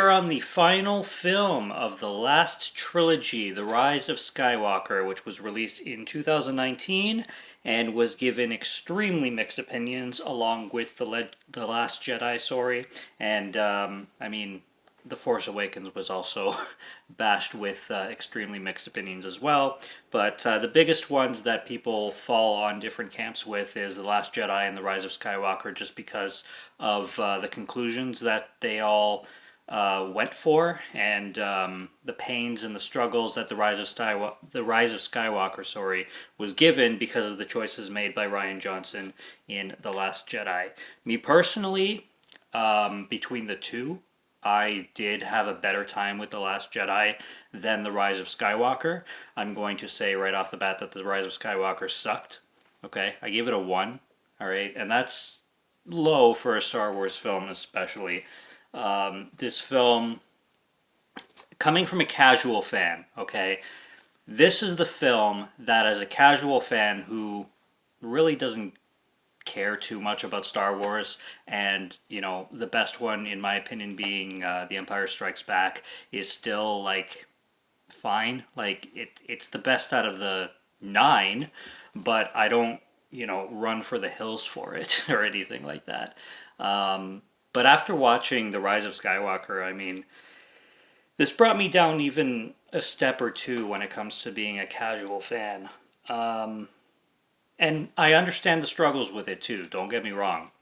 are on the final film of the last trilogy, The Rise of Skywalker, which was released in 2019 and was given extremely mixed opinions, along with the Last Jedi. Sorry, and I mean, The Force Awakens was also bashed with extremely mixed opinions as well. But the biggest ones that people fall on different camps with is The Last Jedi and The Rise of Skywalker, just because of the conclusions that they all went for, and the pains and the struggles that the Rise of Skywalker, sorry, was given because of the choices made by Rian Johnson in The Last Jedi. Me personally, between the two, I did have a better time with The Last Jedi than The Rise of Skywalker. I'm going to say right off the bat that The Rise of Skywalker sucked. Okay, I gave it a 1. All right, and that's low for a Star Wars film, especially. This film, coming from a casual fan, okay, this is the film that, as a casual fan who really doesn't care too much about Star Wars, and the best one in my opinion being The Empire Strikes Back, is still like fine. Like it's the best out of the 9, but I don't run for the hills for it or anything like that. But after watching The Rise of Skywalker, I mean, this brought me down even a step or two when it comes to being a casual fan. And I understand the struggles with it too, don't get me wrong.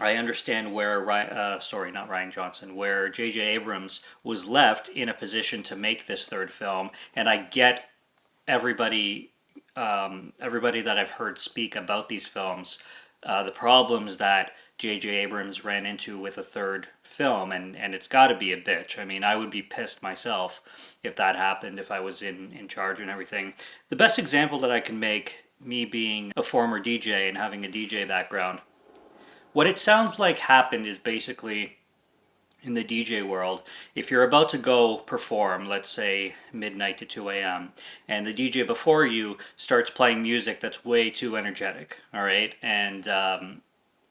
I understand where, not Rian Johnson, where J.J. Abrams was left in a position to make this third film, and I get everybody that I've heard speak about these films, the problems that J.J. Abrams ran into with a third film, and it's got to be a bitch. I mean, I would be pissed myself if that happened, if I was in charge and everything. The best example that I can make, me being a former DJ and having a DJ background, what it sounds like happened is basically, in the DJ world, if you're about to go perform, let's say midnight to 2 a.m., and the DJ before you starts playing music that's way too energetic, all right? And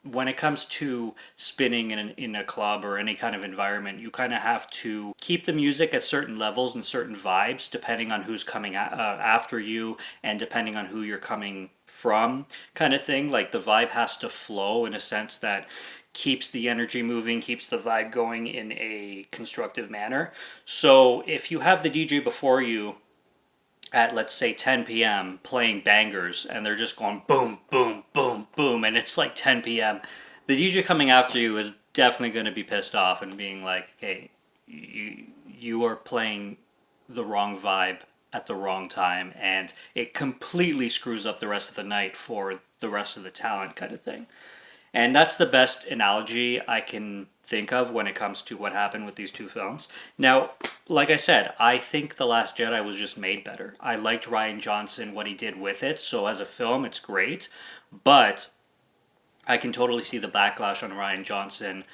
when it comes to spinning in a club or any kind of environment, you kind of have to keep the music at certain levels and certain vibes depending on who's coming after you and depending on who you're coming from, kind of thing. Like the vibe has to flow in a sense that keeps the energy moving, keeps the vibe going in a constructive manner. So if you have the DJ before you at, let's say, 10 p.m. playing bangers, and they're just going boom, boom, boom, boom, and it's like 10 p.m., the DJ coming after you is definitely going to be pissed off and being like, hey, you are playing the wrong vibe at the wrong time, and it completely screws up the rest of the night for the rest of the talent, kind of thing. And that's the best analogy I can think of when it comes to what happened with these two films. Now, like I said, I think The Last Jedi was just made better. I liked Rian Johnson, what he did with it, so as a film, it's great. But I can totally see the backlash on Rian Johnson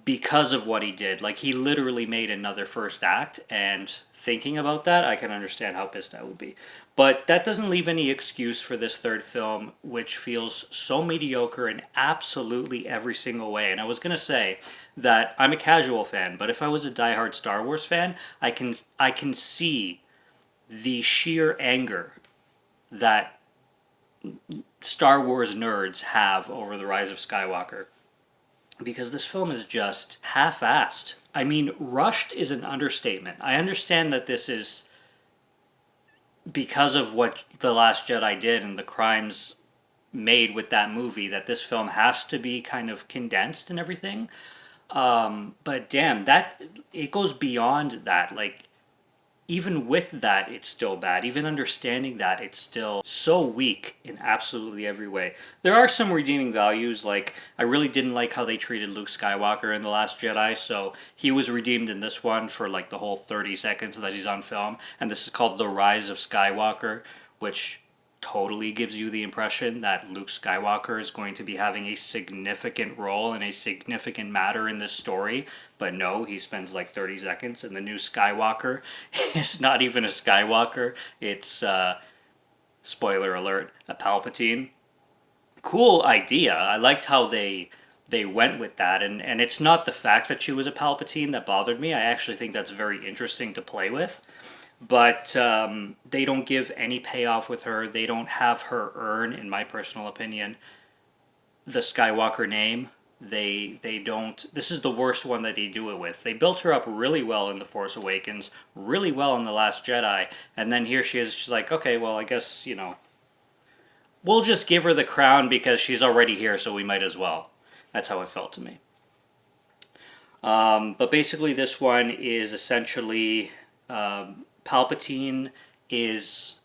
because of what he did. Like, he literally made another first act, and thinking about that, I can understand how pissed I would be. But that doesn't leave any excuse for this third film, which feels so mediocre in absolutely every single way. And I was going to say that I'm a casual fan, but if I was a diehard Star Wars fan, I can see the sheer anger that Star Wars nerds have over The Rise of Skywalker. Because this film is just half-assed. I mean, rushed is an understatement. I understand that this is because of what The Last Jedi did and the crimes made with that movie, that this film has to be kind of condensed and everything. But damn, it goes beyond that. Like, even with that, it's still bad. Even understanding that, it's still so weak in absolutely every way. There are some redeeming values, like, I really didn't like how they treated Luke Skywalker in The Last Jedi, so he was redeemed in this one for, like, the whole 30 seconds that he's on film, and this is called The Rise of Skywalker, which totally gives you the impression that Luke Skywalker is going to be having a significant role and a significant matter in this story. But no, he spends like 30 seconds, and the new Skywalker is not even a Skywalker. It's, spoiler alert, a Palpatine. Cool idea. I liked how they they went with that. And it's not the fact that she was a Palpatine that bothered me. I actually think that's very interesting to play with. But they don't give any payoff with her. They don't have her earn, in my personal opinion, the Skywalker name. They don't. This is the worst one that they do it with. They built her up really well in The Force Awakens, really well in The Last Jedi, and then here she is. She's like, okay, well, I guess, we'll just give her the crown because she's already here, so we might as well. That's how it felt to me. But basically, this one is essentially Palpatine is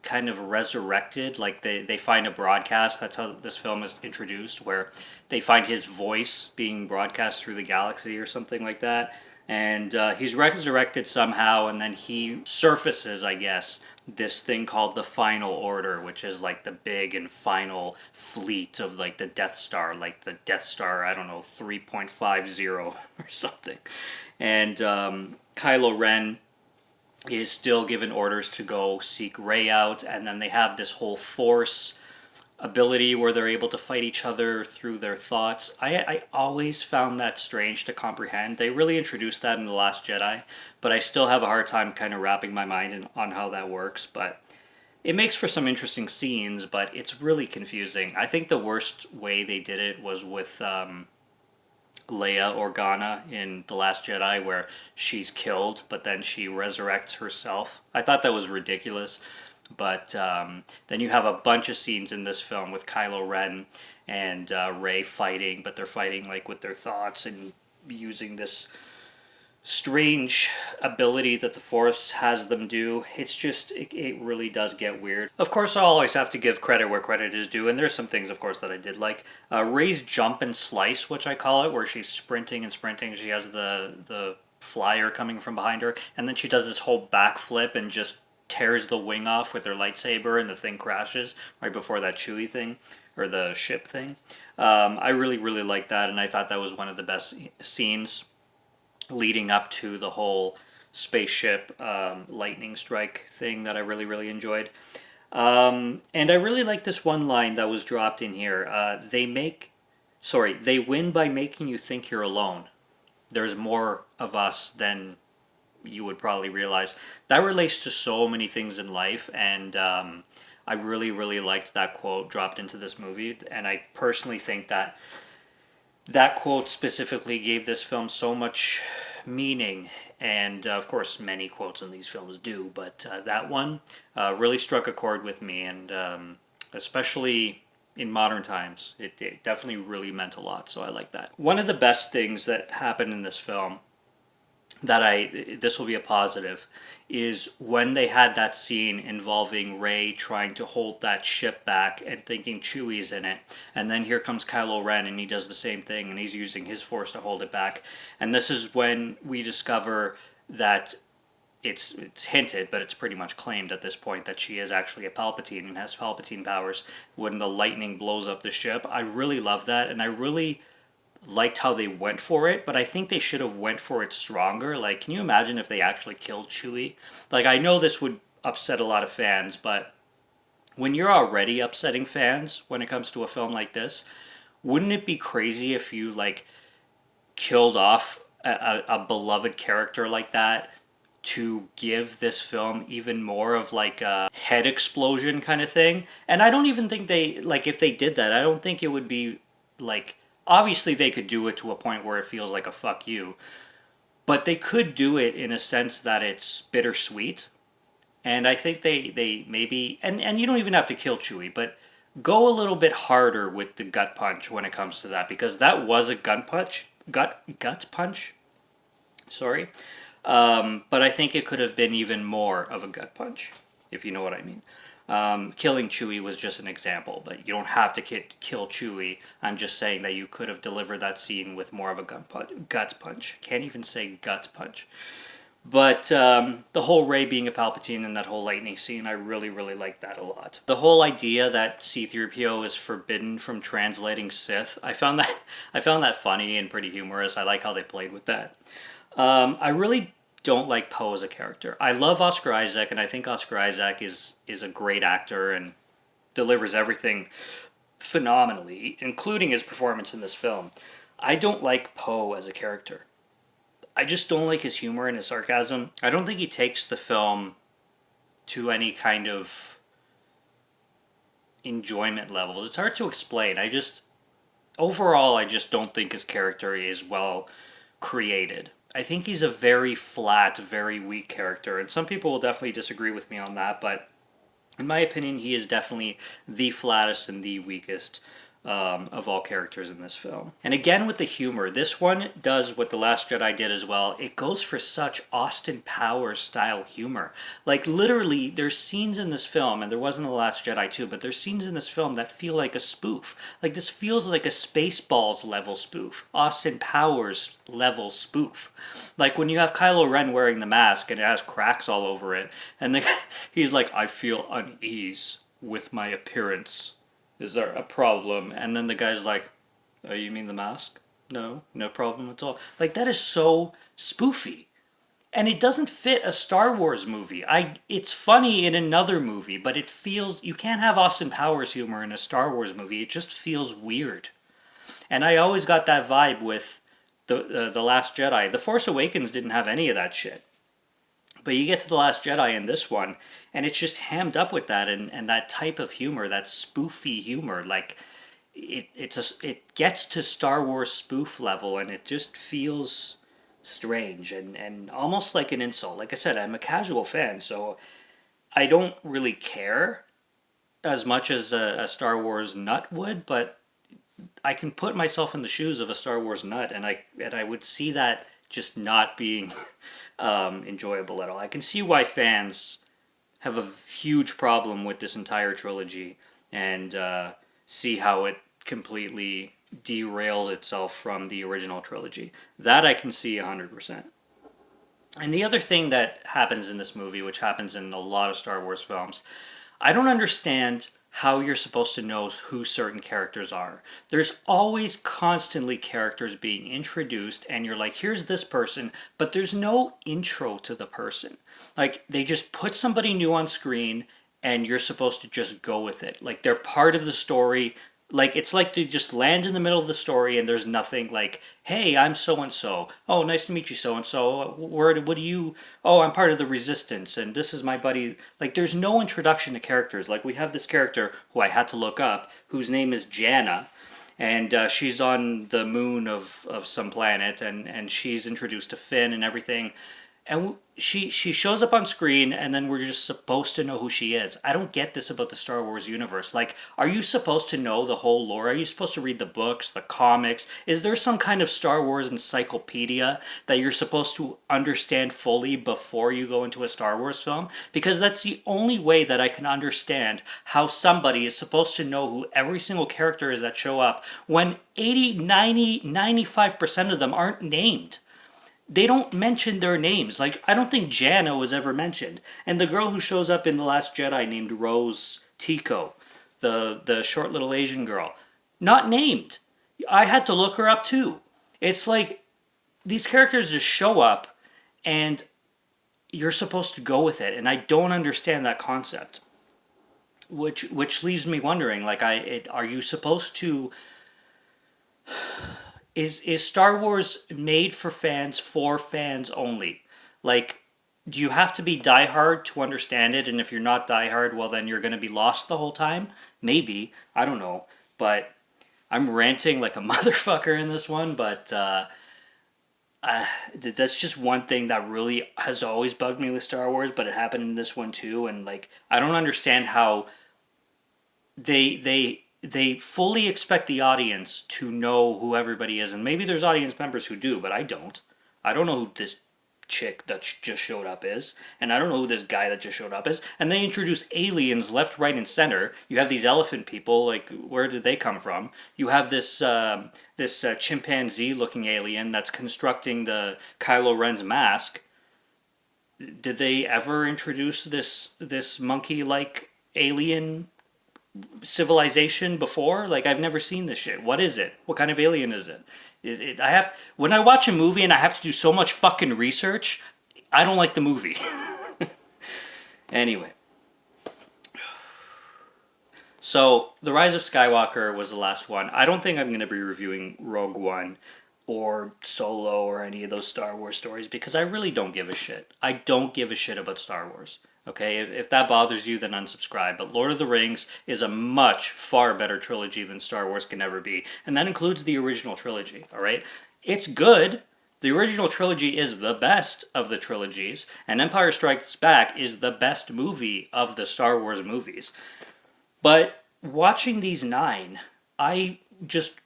kind of resurrected. Like they find a broadcast. That's how this film is introduced, where they find his voice being broadcast through the galaxy or something like that. And he's resurrected somehow, and then he surfaces, I guess, this thing called the Final Order, which is like the big and final fleet of like the Death Star, like the Death Star, I don't know, 3.50 or something. And Kylo Ren is still given orders to go seek Rey out, and then they have this whole Force ability where they're able to fight each other through their thoughts. I always found that strange to comprehend. They really introduced that in The Last Jedi, but I still have a hard time kind of wrapping my mind on how that works. But it makes for some interesting scenes, but it's really confusing. I think the worst way they did it was with Leia Organa in The Last Jedi, where she's killed, but then she resurrects herself. I thought that was ridiculous. But then you have a bunch of scenes in this film with Kylo Ren and Rey fighting, but they're fighting like with their thoughts and using this strange ability that the Force has them do. It's just, it really does get weird. Of course, I'll always have to give credit where credit is due, and there's some things, of course, that I did like. Rey's jump and slice, which I call it, where she's sprinting and sprinting. She has the flyer coming from behind her, and then she does this whole backflip and just tears the wing off with her lightsaber, and the thing crashes right before that Chewie thing, or the ship thing. I really, really liked that, and I thought that was one of the best scenes leading up to the whole spaceship lightning strike thing that I really, really enjoyed. And I really like this one line that was dropped in here. They win by making you think you're alone. There's more of us than you would probably realize. That relates to so many things in life, and I really, really liked that quote dropped into this movie, and I personally think that that quote specifically gave this film so much meaning, and of course many quotes in these films do, but that one really struck a chord with me, and especially in modern times, it definitely really meant a lot, so I like that. One of the best things that happened in this film, this will be a positive, is when they had that scene involving Rey trying to hold that ship back and thinking Chewie's in it, and then here comes Kylo Ren and he does the same thing and he's using his force to hold it back, and this is when we discover that it's hinted, but it's pretty much claimed at this point, that she is actually a Palpatine and has Palpatine powers when the lightning blows up the ship. I really love that, and I really liked how they went for it, but I think they should have went for it stronger. Like, can you imagine if they actually killed Chewie? Like, I know this would upset a lot of fans, but when you're already upsetting fans when it comes to a film like this, wouldn't it be crazy if you, like, killed off a beloved character like that to give this film even more of, like, a head explosion kind of thing? And I don't even think they, like, if they did that, I don't think it would be, like, obviously they could do it to a point where it feels like a fuck you, but they could do it in a sense that it's bittersweet. And I think they maybe, and you don't even have to kill Chewie, but go a little bit harder with the gut punch when it comes to that, because that was a gut punch. Sorry. But I think it could have been even more of a gut punch, if you know what I mean. Killing Chewie was just an example, but you don't have to kill Chewie. I'm just saying that you could have delivered that scene with more of a gut punch. Can't even say gut punch. But the whole Rey being a Palpatine and that whole lightning scene, I really, really liked that a lot. The whole idea that C-3PO is forbidden from translating Sith, I found that funny and pretty humorous. I like how they played with that. I really don't like Poe as a character. I love Oscar Isaac, and I think Oscar Isaac is a great actor and delivers everything phenomenally, including his performance in this film. I don't like Poe as a character. I just don't like his humor and his sarcasm. I don't think he takes the film to any kind of enjoyment levels. It's hard to explain. Overall, I just don't think his character is well created. I think he's a very flat, very weak character, and some people will definitely disagree with me on that, but in my opinion, he is definitely the flattest and the weakest of all characters in this film. And again, with the humor, this one does what The Last Jedi did as well. It goes for such Austin Powers style humor. Like, literally, there's scenes in this film, and there was in The Last Jedi too, but there's scenes in this film that feel like a spoof. Like, this feels like a Spaceballs level spoof, Austin Powers level spoof. Like, when you have Kylo Ren wearing the mask and it has cracks all over it, and he's like, I feel unease with my appearance. Is there a problem? And then the guy's like, oh, you mean the mask? No, no problem at all. Like, that is so spoofy. And it doesn't fit a Star Wars movie. It's funny in another movie, but it feels, you can't have Austin Powers humor in a Star Wars movie. It just feels weird. And I always got that vibe with the Last Jedi. The Force Awakens didn't have any of that shit. But you get to The Last Jedi in this one, and it's just hammed up with that and that type of humor, that spoofy humor. Like, it gets to Star Wars spoof level, and it just feels strange and almost like an insult. Like I said, I'm a casual fan, so I don't really care as much as a Star Wars nut would, but I can put myself in the shoes of a Star Wars nut, and I would see that just not being enjoyable at all. I can see why fans have a huge problem with this entire trilogy and see how it completely derails itself from the original trilogy. That I can see 100%. And the other thing that happens in this movie, which happens in a lot of Star Wars films, I don't understand how you're supposed to know who certain characters are. There's always constantly characters being introduced, and you're like, here's this person, but there's no intro to the person. Like, they just put somebody new on screen, and you're supposed to just go with it. Like, they're part of the story. Like, it's like they just land in the middle of the story, and there's nothing like, hey, I'm so-and-so. Oh, nice to meet you, so-and-so. What do you... Oh, I'm part of the Resistance, and this is my buddy. Like, there's no introduction to characters. Like, we have this character, who I had to look up, whose name is Janna, and she's on the moon of some planet, and she's introduced to Finn and everything. And she shows up on screen, and then we're just supposed to know who she is. I don't get this about the Star Wars universe. Like, are you supposed to know the whole lore? Are you supposed to read the books, the comics? Is there some kind of Star Wars encyclopedia that you're supposed to understand fully before you go into a Star Wars film? Because that's the only way that I can understand how somebody is supposed to know who every single character is that show up when 80, 90, 95% of them aren't named. They don't mention their names. Like, I don't think Janna was ever mentioned. And the girl who shows up in The Last Jedi named Rose Tico, the short little Asian girl, not named. I had to look her up too. It's like these characters just show up and you're supposed to go with it, and I don't understand that concept. Which leaves me wondering, like, are you supposed to... Is Star Wars made for fans only? Like, do you have to be diehard to understand it? And if you're not diehard, well, then you're going to be lost the whole time? Maybe. I don't know. But I'm ranting like a motherfucker in this one, but that's just one thing that really has always bugged me with Star Wars, but it happened in this one too. And, like, I don't understand how they fully expect the audience to know who everybody is, and maybe there's audience members who do, but I don't. I don't know who this chick that just showed up is, and I don't know who this guy that just showed up is, and they introduce aliens left, right, and center. You have these elephant people, like, where did they come from? You have this chimpanzee-looking alien that's constructing the Kylo Ren's mask. Did they ever introduce this monkey-like alien civilization before? Like, I've never seen this shit. What is it? What kind of alien is it? When I watch a movie and I have to do so much fucking research, I don't like the movie. Anyway. So, The Rise of Skywalker was the last one. I don't think I'm going to be reviewing Rogue One or Solo or any of those Star Wars stories because I really don't give a shit. I don't give a shit about Star Wars. Okay, if that bothers you, then unsubscribe. But Lord of the Rings is a much far better trilogy than Star Wars can ever be. And that includes the original trilogy, all right? It's good. The original trilogy is the best of the trilogies, and Empire Strikes Back is the best movie of the Star Wars movies. But watching these nine, I just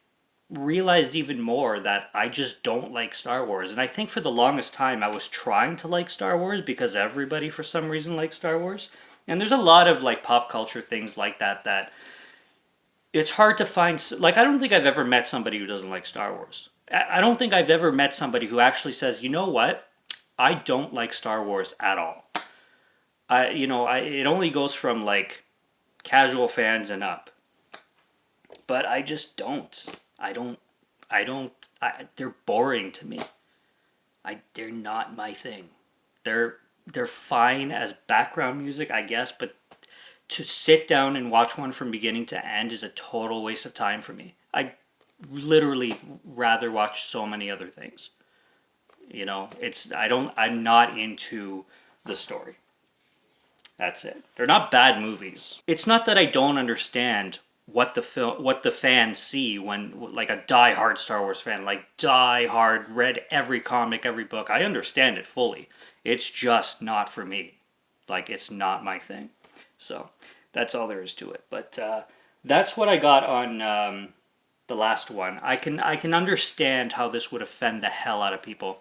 realized even more that I just don't like Star Wars. And I think for the longest time I was trying to like Star Wars because everybody for some reason likes Star Wars. And there's a lot of like pop culture things like that it's hard to find. Like, I don't think I've ever met somebody who doesn't like Star Wars. I don't think I've ever met somebody who actually says, you know what? I don't like Star Wars at all. It only goes from like casual fans and up. But I just don't. They're boring to me. They're not my thing. They're fine as background music, I guess, but to sit down and watch one from beginning to end is a total waste of time for me. I literally rather watch so many other things. I'm not into the story. That's it. They're not bad movies. It's not that I don't understand what the fans see when, like, a die-hard Star Wars fan, like die-hard, read every comic, every book. I understand it fully. It's just not for me. Like, it's not my thing. So that's all there is to it. But that's what I got on the last one. I can understand how this would offend the hell out of people.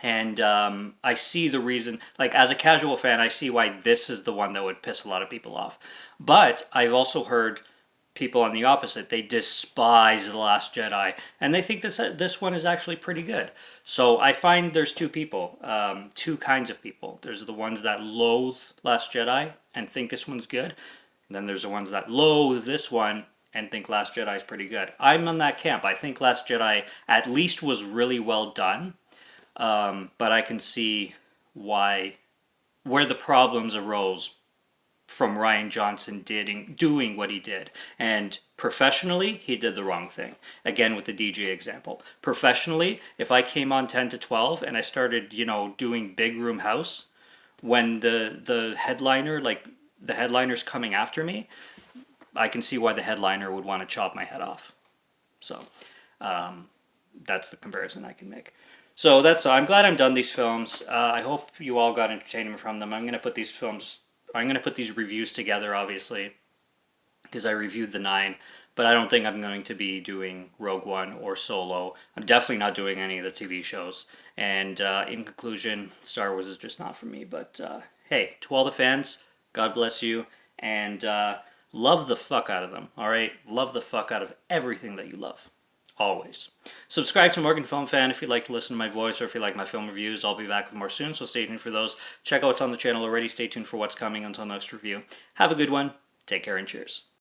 And I see the reason, like, as a casual fan, I see why this is the one that would piss a lot of people off. But I've also heard people on the opposite. They despise The Last Jedi, and they think this one is actually pretty good. So I find there's two kinds of people. There's the ones that loathe Last Jedi and think this one's good. And then there's the ones that loathe this one and think Last Jedi is pretty good. I'm on that camp. I think Last Jedi at least was really well done. But I can see where the problems arose from Rian Johnson doing what he did. And professionally, he did the wrong thing. Again, with the DJ example. Professionally, if I came on 10 to 12 and I started, doing Big Room House, when the headliner, like, the headliner's coming after me, I can see why the headliner would want to chop my head off. So, that's the comparison I can make. So I'm glad I'm done these films. I hope you all got entertainment from them. I'm going to put these reviews together, obviously, because I reviewed the 9, but I don't think I'm going to be doing Rogue One or Solo. I'm definitely not doing any of the TV shows. And in conclusion, Star Wars is just not for me. But hey, to all the fans, God bless you, and love the fuck out of them, all right? Love the fuck out of everything that you love. Always. Subscribe to Morgan Film Fan if you'd like to listen to my voice or if you like my film reviews. I'll be back with more soon, so stay tuned for those. Check out what's on the channel already. Stay tuned for what's coming until next review. Have a good one. Take care and cheers.